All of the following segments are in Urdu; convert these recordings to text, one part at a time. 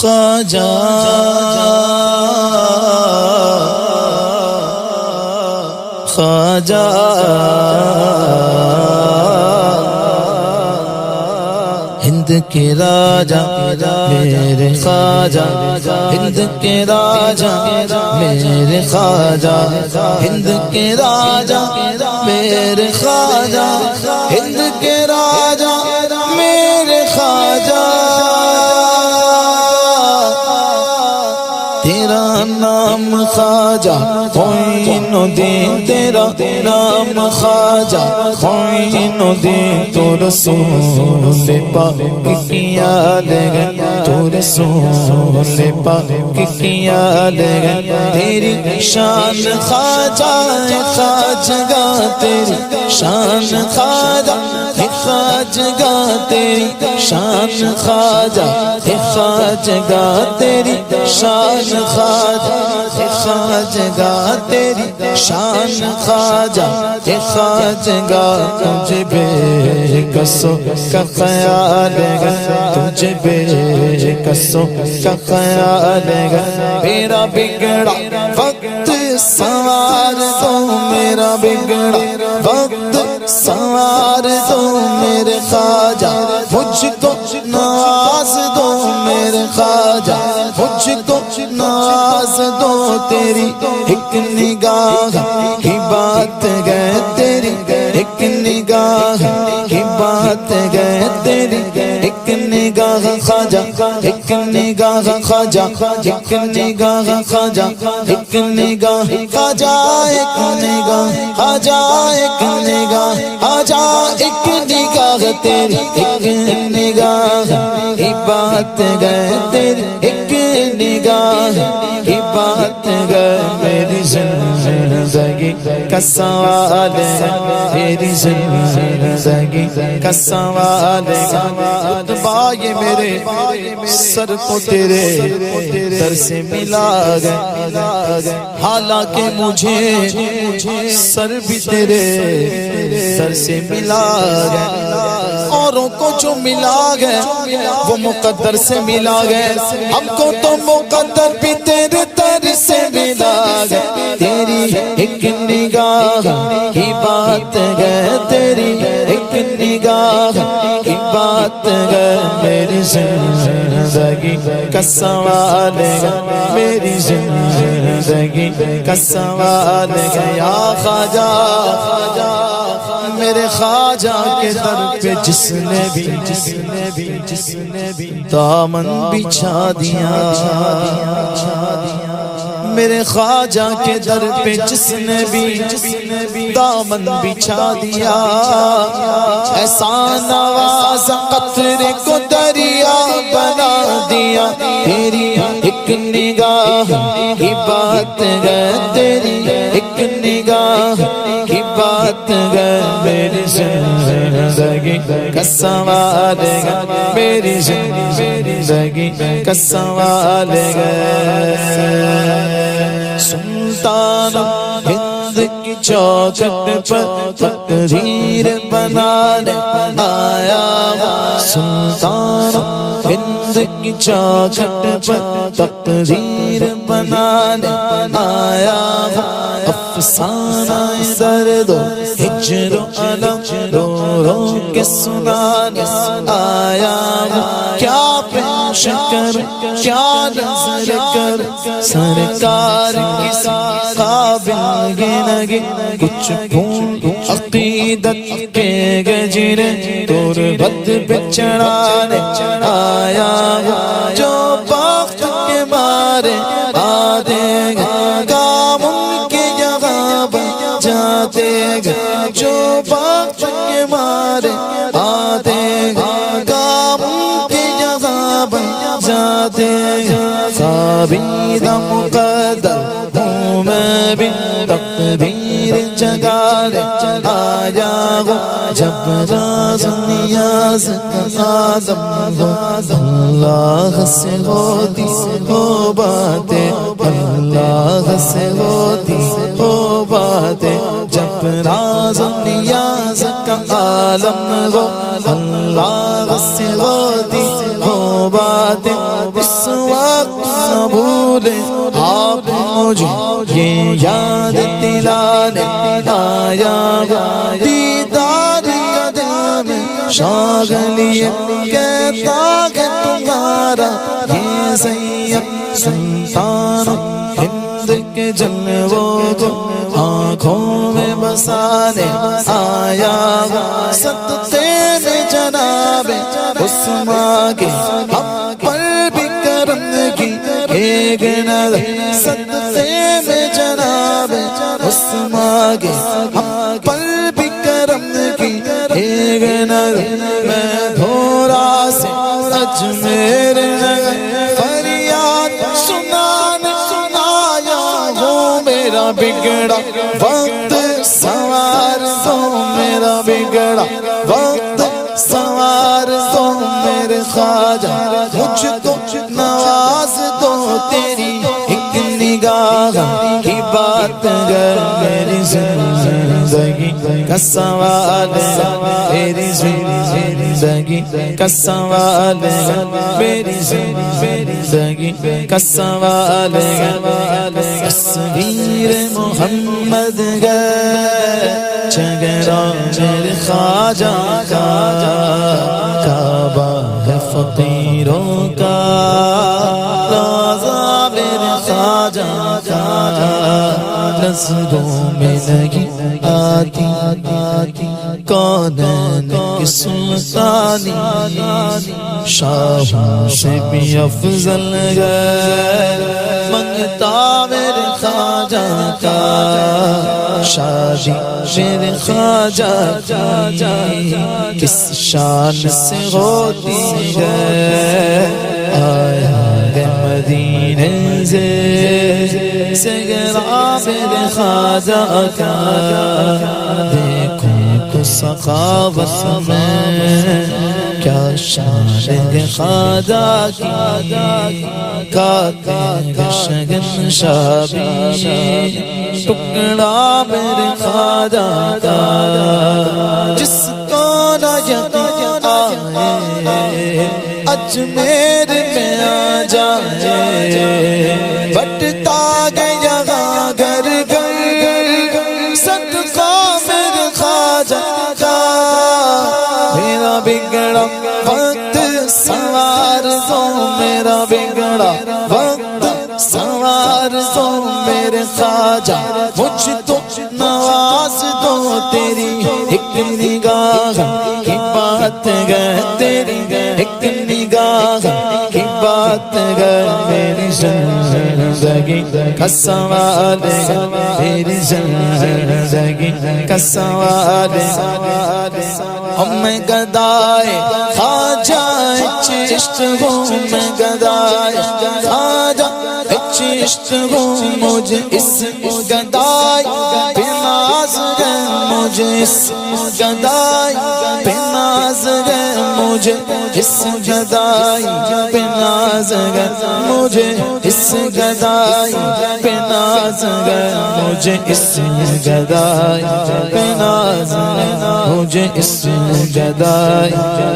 خواجہ خواجہ ہند کے راجا میرے خواجہ ہند کے راجا میرے خواجہ ہند کے راجا میرے خواجہ ہند کے راجا میرے خواجہ تیرا نام خواجہ معین الدین تیرا نام خواجہ معین الدین تو رسول پاک کی یاد ہے تو رسول پاک کی یاد ہے تیری شان خواجہ خواجگاہ تیری شان خواجہ خواجگاہ تیری شان خواجہ خواجگاہ تیری شان خواجہ خواجگاہ تیری شان خواجہ خواجگاہ تجھے بے کسوں کا خیال ہے تجھے بے کسوں کا خیال ہے میرا بگڑا وقت سوار دو میرا بگڑا وقت سوار دو میرے خواجہ مجھ کو ناز دو میرے خواجہ مجھ کو ناز دو تیری ایک نگاہ کی بات گئے تیری ایک نگاہ کی بات گئے تیری ایک نگاہ خواجہ ایک نگاہ خواجہ ایک نگاہ خواجہ ایک نگاہ خواجہ ایک نگاہ خواجہ ایک نگاہ خواجہ ایک نگاہ تیری ایک نگاہ کی بات گئے تیری ایک نگاہ کی بات گئے میری زندگی کا سوال ہے میری زندگی کا سوال ہے خطبہ یہ میرے سر کو تیرے در سے ملا گئے حالانکہ مجھے سر بھی تیرے در سے ملا گئے اوروں کو جو ملا گئے وہ مقدر سے ملا گئے ہم کو تو مقدر بھی تیرے در سے ملا گئے تیری ایک نگاہ کی بات گئے تیری ایک نگاہ کی بات گئے میری زندگی کا سوال ہے میری زندگی کا سوال ہے یا خواجہ میرے خواجہ کے در پہ جس نے بھی دامن بچھا دیا میرے خواجہ کے در پہ جس نے بھی دامن بچھا دیا ایسا نواز قطرے کو دریا بنا دیا تیری ایک نگاہ کی بات گئے تیری ایک نگاہ کی بات گئے میری زندگی کا سوال ہے میری زندگی کا سوال ہے سلطان ہند کی چوکھٹ پر تقریر بنانے آیا سلطان ہند کی چوکھٹ پر تقریر بنانے آیا افسانہ درد و ہجر و علم رو رو کے سنانے آیا کیا پیش کر کیا نظر کر سرکار کسی قابل گنگی کچھ پھول عقیدت کے گجرے تربت پہ چڑھانے آیا جو بخت کے مارے آدھے کام ان کے یہاں بن جاتے جو بخت کے مارے آدھے کام ان کے یہاں بن جاتے ثابت مقدر ہوں میں بھی تقدیر جگانے آیا ہوں جب راز نیاز آدم ہو اللہ سے ہوتی ہو باتیں اللہ سے ہوتی ہو باتیں جب راز نیاز کا عالم ہو اللہ سے ہوتی ہو باتیں اس نہ بھولے آپ مجھے یہ یاد دلانے آیا دیدار کا دل میں شاغلیت کہتا ہے تمہارا یہ سید سلطان ہند کے جلووں کو آنکھوں میں بسانے آیا صدقے میں جناب عثمان کے ہم پر بھی کرم کی ایک نظر صدقے میں جناب عثمان کے ہم پر بھی کرم کی ایک نظر میں دھورا سے اجمیر نگر فریاد سنانے آیا ہوں میرا بگڑا وقت سوار دو میرا بگڑا وقت سوار دو میرے خواجہ مجھ کو نواز دو تیری ایک نگاہ کی بات گر میری زندگی کا سوال ہے میری زندگی کا سوال ہے میری زندگی کا سوال ہے تصویر محمد گئے چگرا میرے خواجہ کا کعبہ ہے فقیروں کا روضہ میرے خواجہ کا نظروں میں نہیں آتی کونین کی سلطانی شاہوں سے بھی افضل ہے منگتا میرے خواجہ کا شادی میرے خواجہ کی کس شان سے ہوتی ہے آیا ہے مدینے سے گرا میرے خواجہ کا دیکھو تو سخاوت میں کیا شان ہے خواجہ کی کاتے ہیں شگن شابی ٹکڑا میرے خواجہ کا جس کو نہ یقین آئے اجمیر میں آ جائے بٹتا گیا گھر گھر صدقہ میرے خواجہ کا میرا بگڑا وقت سوار دو میرا بگڑا وقت سوار دو میرے خواجہ مجھ تو نواز دو تیری ایک نگاہ کی بات گئے تیری ایک نگاہ کی بات گئے میری زندگی کا سوال ہے میری زندگی کا سوال ہے میں گدائے خواجہ چشت ہوں میں گدائے خواجہ چشت ہوں مجھے اس گدائی پہ ناز ہے مجھے اس گدائی پہ ناز ہے مجھے اس گدائی پہ ناز ہے مجھے اس گدائی پہ ناز ہے مجھے اس گدائی پہ ناز ہے مجھے اس گدائی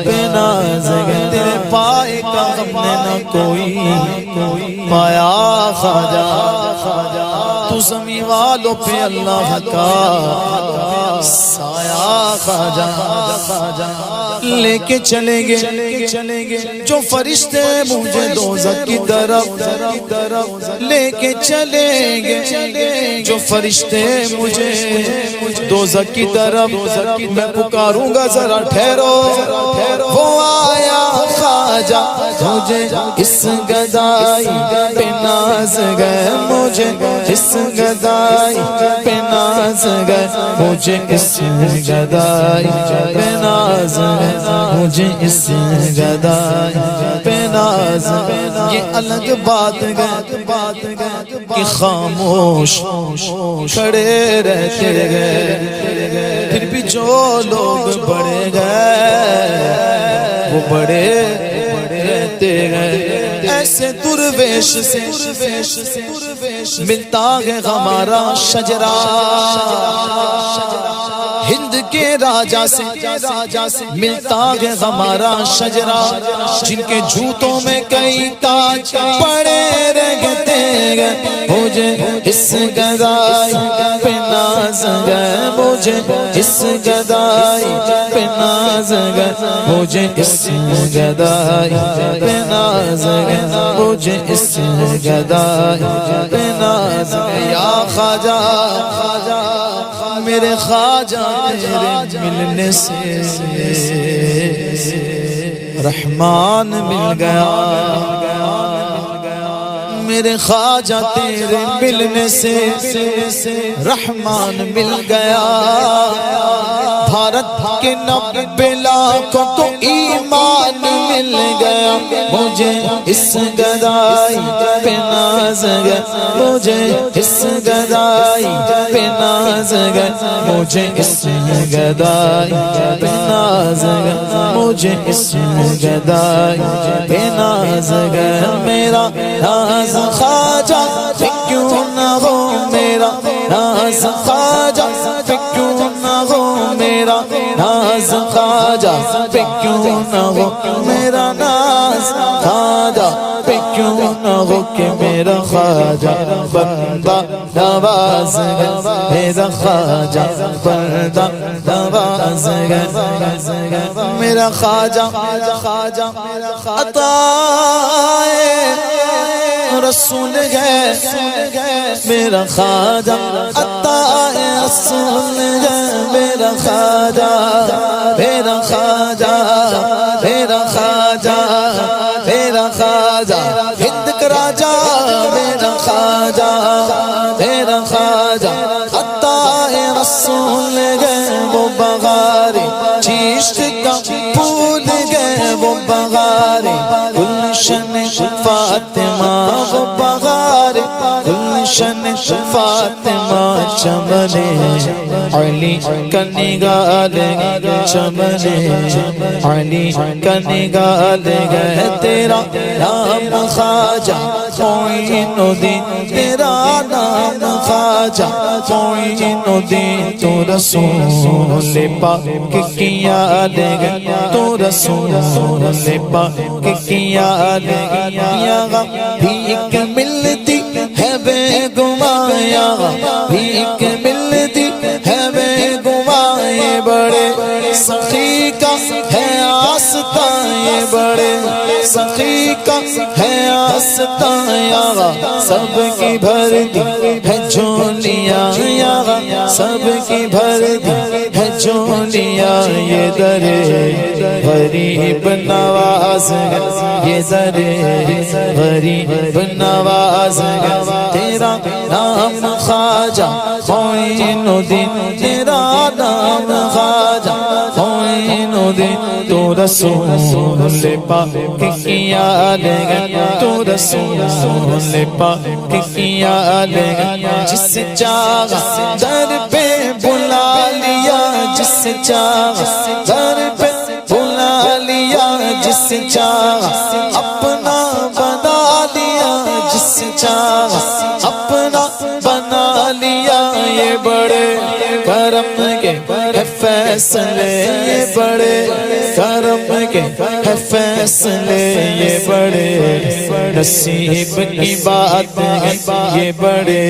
پہ ناز ہے تیرے پائے کا غم نے نہ کوئی پایا خواجہ تو زمین والوں پہ اللہ کا سایہ خواجہ لے کے چلیں گے جو فرشتے مجھے دوزخ کی طرف لے کے چلیں گے جو فرشتے مجھے دوزخ کی طرف میں پکاروں گا ذرا ٹھہرو وہ آیا خواجہ مجھے اس گدائی پہ ناز گئے مجھے اس گدائی پہ ناز گئے مجھے اس گدائی پہ ناز گئے مجھے اس گدائی پہ ناز یہ الگ بات گئے کہ خاموش کھڑے رہتے گئے پھر بھی جو لوگ بڑے گئے وہ بڑے رہتے گئے ایسے درویش سے ملتا ہے ہمارا شجرا ہند کے راجا سے ملتا ہے ہمارا شجرا جن کے جوتوں میں کئی تاج پڑے رہے مجھے اس گدائی پہ ناز ہے مجھے اس گدائی پہ ناز ہے مجھے اس گدائی پہ ناز ہے مجھے اس گدائی پہ ناز ہے یا خواجہ میرے خواجہ تیرے ملنے سے رحمان مل گیا میرے خواجہ تیرے ملنے سے رحمان مل گیا بھارت کے 90 لاکھوں کو ایمان مل گیا مجھے اس گدائی پہ ناز ہے مجھے اس گدائی پہ ناز ہے مجھے اس گدائی پہ ناز ہے مجھے اس گدائی پہ ناز ہے میرا ناز خواجہ پہ کیوں نہ ہو میرا ناز خواجہ پہ کیوں نہ ہو میرا ناز خواجہ پہ کیوں نہ ہو میرا ناز خواجہ پہ کیوں نہ ہو کہ میرا خواجہ بندہ نواز ہے میرا خواجہ بندہ نواز ہے میرا خواجہ عطائے رسول ہے میرا خواجہ عطائے رسول ہے میرا خواجہ میرا خواجہ میرا خواجہ میرا خواجہ ہند کا راجا میرا خواجہ میرا خواجہ عطائے رسول ہے وہ بغارے چیشت کا پھول ہے وہ بغارے گلشن فاطمہ وہ بغارے گلشن فاطمہ چمنے علی کا نگال چمنے علی کا نگال گئے تیرا نام خواجہ معین الدین تیرا نام خواجہ معین الدین تو رسول پاک کی یاد گئے تو رسول پاک کی یاد گئے بھیک ملتی ہے بے گمایا بھیک ملتی ہے بے گمائے بڑے سخی کا ہے آستان یہ بڑے سخی کا ہے آستان سب کی بھر دی ہے جھولیاں سب کی بھر دی ہے جھولیاں یہ در غریب نواز ہے یہ در غریب نواز ہے تیرا نام خواجہ معین الدین تیرا نام خواجہ معین الدین تو رسول پاک کی یاد ہے تو رسول پاک کی یاد ہے جس چاہا در پہ بلا لیا جس چاہا در پہ بلا لیا جس چاہا اپنا بنا لیا جس چاہا اپنا بنا لیا یہ بڑے کرم کے ہے فیصلے یہ بڑے کرم کے ہے فیصلے یہ بڑے نصیب کی بات ہے یہ بڑے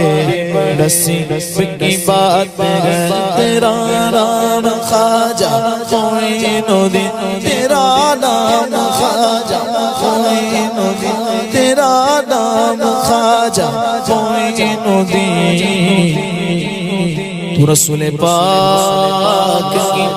نصیب کی بات ہے تیرا نام خواجہ معین الدین تیرا نام خواجہ معین الدین تیرا نام خواجہ معین الدین تو رسول پاک کی